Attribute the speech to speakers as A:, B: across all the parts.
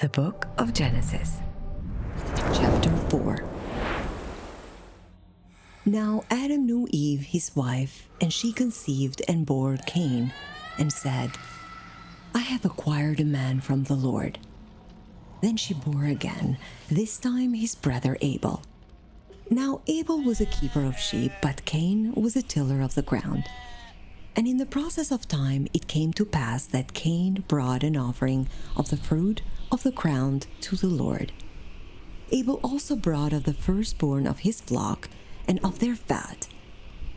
A: The Book of Genesis, Chapter 4. Now Adam knew Eve, his wife, and she conceived and bore Cain, and said, I have acquired a man from the Lord. Then she bore again, this time his brother Abel. Now Abel was a keeper of sheep, but Cain was a tiller of the ground. And in the process of time it came to pass that Cain brought an offering of the fruit of the ground to the Lord. Abel also brought of the firstborn of his flock and of their fat.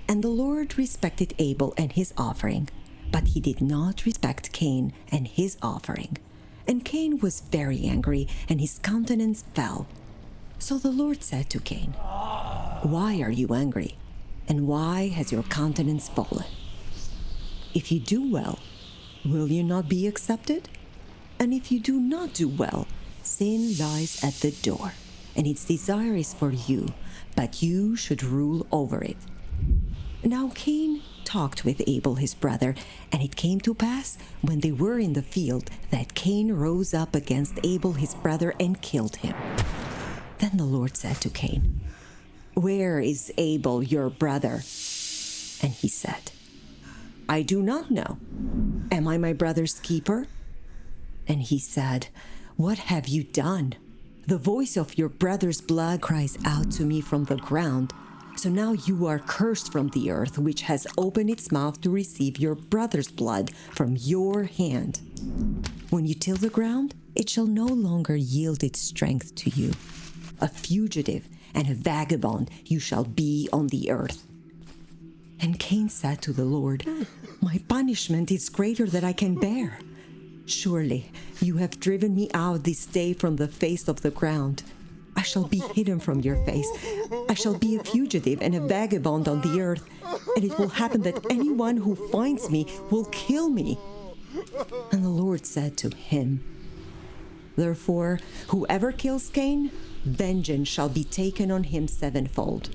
A: And the Lord respected Abel and his offering, but he did not respect Cain and his offering. And Cain was very angry, and his countenance fell. So the Lord said to Cain, Why are you angry? And why has your countenance fallen? If you do well, will you not be accepted? And if you do not do well, sin lies at the door, and its desire is for you, but you should rule over it. Now Cain talked with Abel his brother, and it came to pass, when they were in the field, that Cain rose up against Abel his brother and killed him. Then the Lord said to Cain, Where is Abel your brother? And he said, I do not know. Am I my brother's keeper? And he said, What have you done? The voice of your brother's blood cries out to me from the ground. So now you are cursed from the earth, which has opened its mouth to receive your brother's blood from your hand. When you till the ground, it shall no longer yield its strength to you. A fugitive and a vagabond you shall be on the earth. And Cain said to the Lord, My punishment is greater than I can bear. Surely you have driven me out this day from the face of the ground. I shall be hidden from your face. I shall be a fugitive and a vagabond on the earth, and it will happen that anyone who finds me will kill me. And the Lord said to him, Therefore, whoever kills Cain, vengeance shall be taken on him sevenfold.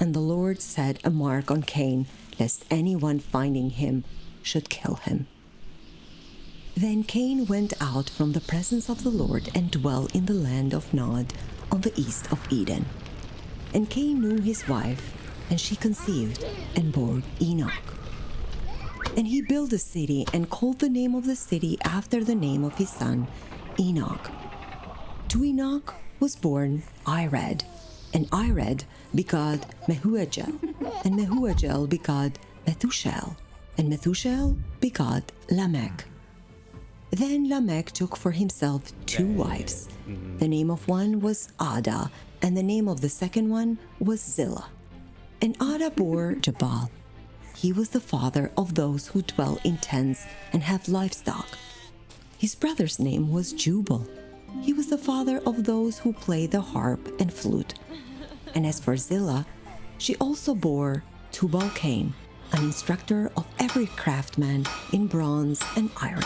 A: And the Lord set a mark on Cain, lest anyone finding him should kill him. Then Cain went out from the presence of the Lord and dwelt in the land of Nod, on the east of Eden. And Cain knew his wife, and she conceived and bore Enoch. And he built a city and called the name of the city after the name of his son, Enoch. To Enoch was born Irad, and Irad begot Mehujael, and Mehujael begot Methushael, and Methushael begot Lamech. Then Lamech took for himself 2 wives. The name of one was Ada, and the name of the second one was Zillah. And Ada bore Jabal. He was the father of those who dwell in tents and have livestock. His brother's name was Jubal. He was the father of those who play the harp and flute. And as for Zillah, she also bore Tubal-Cain, an instructor of every craftsman in bronze and iron.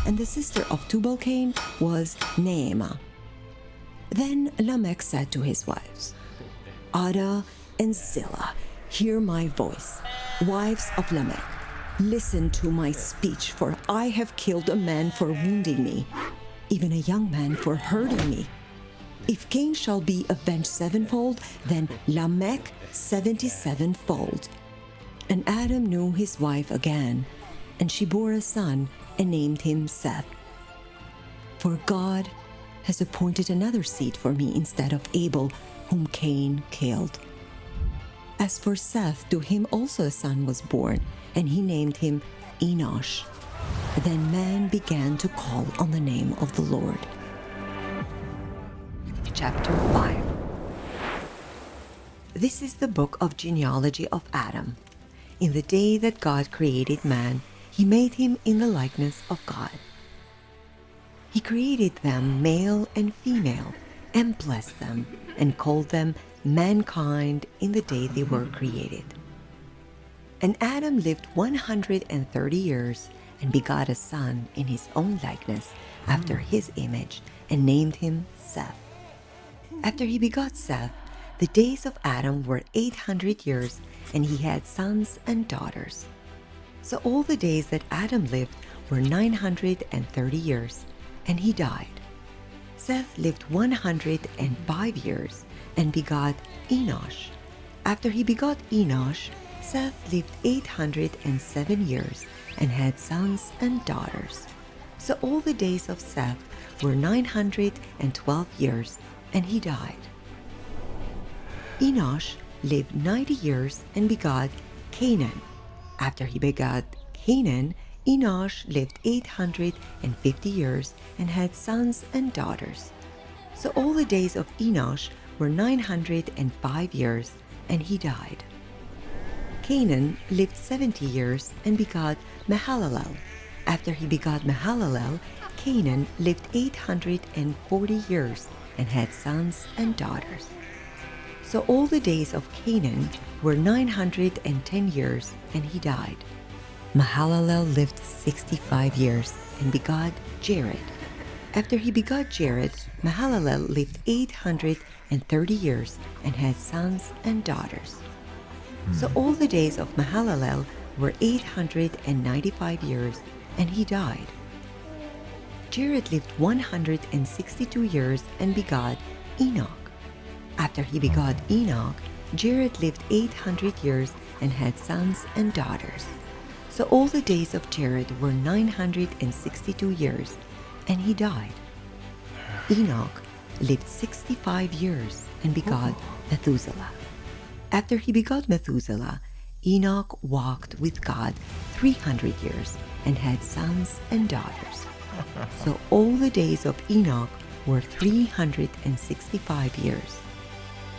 A: And the sister of Tubal-Cain was Naamah. Then Lamech said to his wives, Ada and Zillah, hear my voice. Wives of Lamech, listen to my speech, for I have killed a man for wounding me, even a young man for hurting me. If Cain shall be avenged sevenfold, then Lamech 77-fold. And Adam knew his wife again, and she bore a son and named him Seth. For God has appointed another seed for me instead of Abel, whom Cain killed. As for Seth, to him also a son was born, and he named him Enosh. Then man began to call on the name of the Lord. Chapter 5. This is the book of genealogy of Adam. In the day that God created man, he made him in the likeness of God. He created them male and female, and blessed them, and called them mankind in the day they were created. And Adam lived 130 years, and begot a son in his own likeness, after his image, and named him Seth. After he begot Seth, the days of Adam were 800 years, and he had sons and daughters. So all the days that Adam lived were 930 years, and he died. Seth lived 105 years and begot Enosh. After he begot Enosh, Seth lived 807 years and had sons and daughters. So all the days of Seth were 912 years, and he died. Enosh lived 90 years and begot Canaan. After he begot Canaan, Enosh lived 850 years and had sons and daughters. So all the days of Enosh were 905 years, and he died. Canaan lived 70 years and begot Mahalalel. After he begot Mahalalel, Canaan lived 840 years and had sons and daughters. So all the days of Canaan were 910 years, and he died. Mahalalel lived 65 years and begot Jared. After he begot Jared, Mahalalel lived 830 years and had sons and daughters. So all the days of Mahalalel were 895 years, and he died. Jared lived 162 years and begot Enoch. After he begot Enoch, Jared lived 800 years and had sons and daughters. So all the days of Jared were 962 years, and he died. Enoch lived 65 years and begot Methuselah. After he begot Methuselah, Enoch walked with God 300 years and had sons and daughters. So all the days of Enoch were 365 years.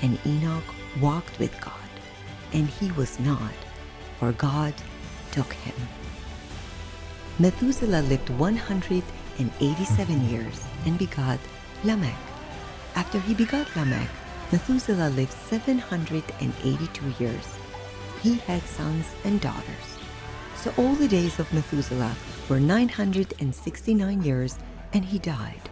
A: And Enoch walked with God, and he was not, for God took him. Methuselah lived 187 years and begot Lamech. After he begot Lamech, Methuselah lived 782 years. He had sons and daughters. So all the days of Methuselah were 969 years, and he died.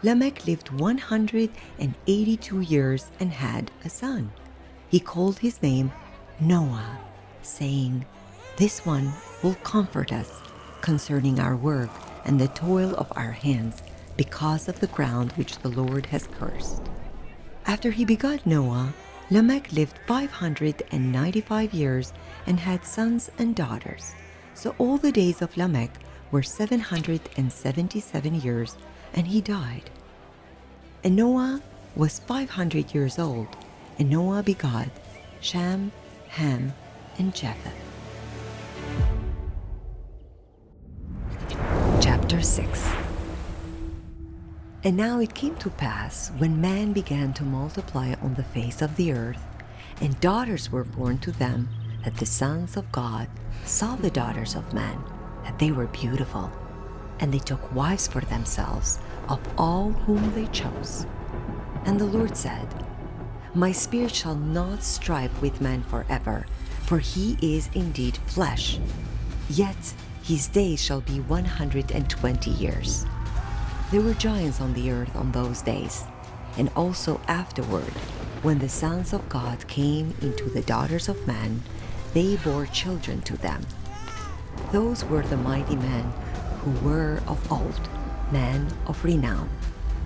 A: Lamech lived 182 years and had a son. He called his name Noah, saying, "This one will comfort us concerning our work and the toil of our hands, because of the ground which the Lord has cursed." After he begot Noah, Lamech lived 595 years and had sons and daughters. So all the days of Lamech were 777 years, and he died. And Noah was 500 years old, and Noah begot Shem, Ham, and Japheth. Chapter 6. And now it came to pass, when man began to multiply on the face of the earth, and daughters were born to them, that the sons of God saw the daughters of man, that they were beautiful, and they took wives for themselves of all whom they chose. And the Lord said, "My spirit shall not strive with man forever, for he is indeed flesh, yet his days shall be 120 years. There were giants on the earth on those days, and also afterward, when the sons of God came into the daughters of man, they bore children to them. Those were the mighty men who were of old, men of renown.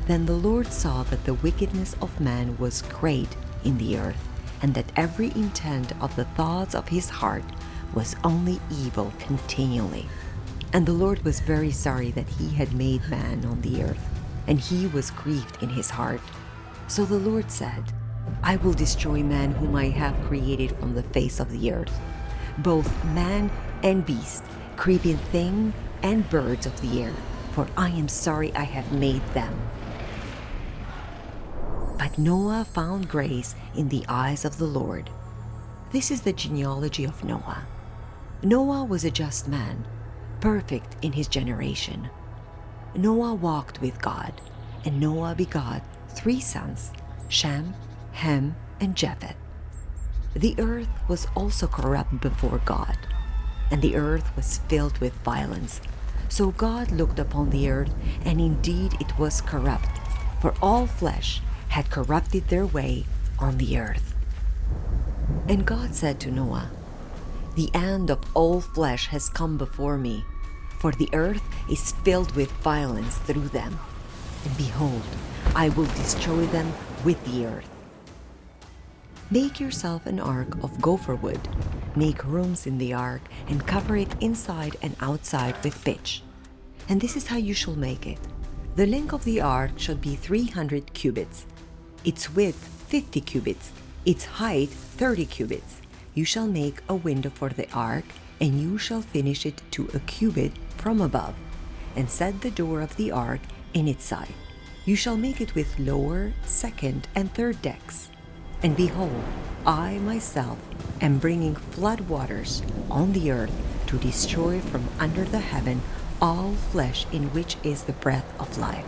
A: Then the Lord saw that the wickedness of man was great in the earth, and that every intent of the thoughts of his heart was only evil continually. And the Lord was very sorry that he had made man on the earth, and he was grieved in his heart. So the Lord said, I will destroy man whom I have created from the face of the earth, both man and beast, creeping thing and birds of the air, for I am sorry I have made them. But Noah found grace in the eyes of the Lord. This is the genealogy of Noah. Noah was a just man, perfect in his generation. Noah walked with God, and Noah begot 3 sons, Shem, Ham, and Japheth. The earth was also corrupt before God, and the earth was filled with violence. So God looked upon the earth, and indeed it was corrupt, for all flesh had corrupted their way on the earth. And God said to Noah, The end of all flesh has come before me, for the earth is filled with violence through them. And behold, I will destroy them with the earth. Make yourself an ark of gopher wood. Make rooms in the ark and cover it inside and outside with pitch. And this is how you shall make it. The length of the ark shall be 300 cubits, its width 50 cubits, its height 30 cubits. You shall make a window for the ark, and you shall finish it to a cubit from above, and set the door of the ark in its side. You shall make it with lower, second, and third decks. And behold, I myself am bringing flood waters on the earth to destroy from under the heaven all flesh in which is the breath of life.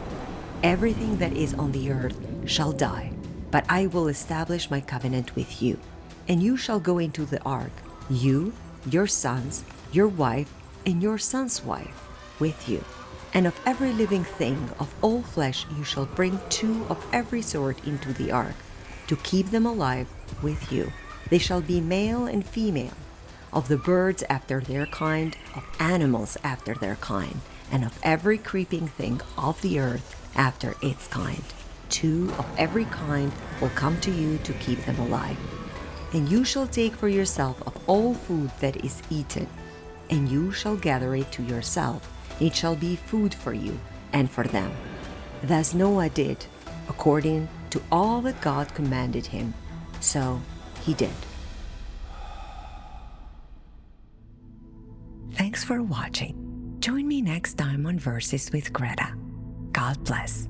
A: Everything that is on the earth shall die, but I will establish my covenant with you. And you shall go into the ark, you, your sons, your wife, and your son's wife with you. And of every living thing of all flesh you shall bring 2 of every sort into the ark, to keep them alive with you. They shall be male and female, of the birds after their kind, of animals after their kind, and of every creeping thing of the earth after its kind. 2 of every kind will come to you to keep them alive. And you shall take for yourself of all food that is eaten, and you shall gather it to yourself. It shall be food for you and for them. Thus Noah did, according to all that God commanded him, so he did. Thanks for watching. Join me next time on Verses with Greta. God bless.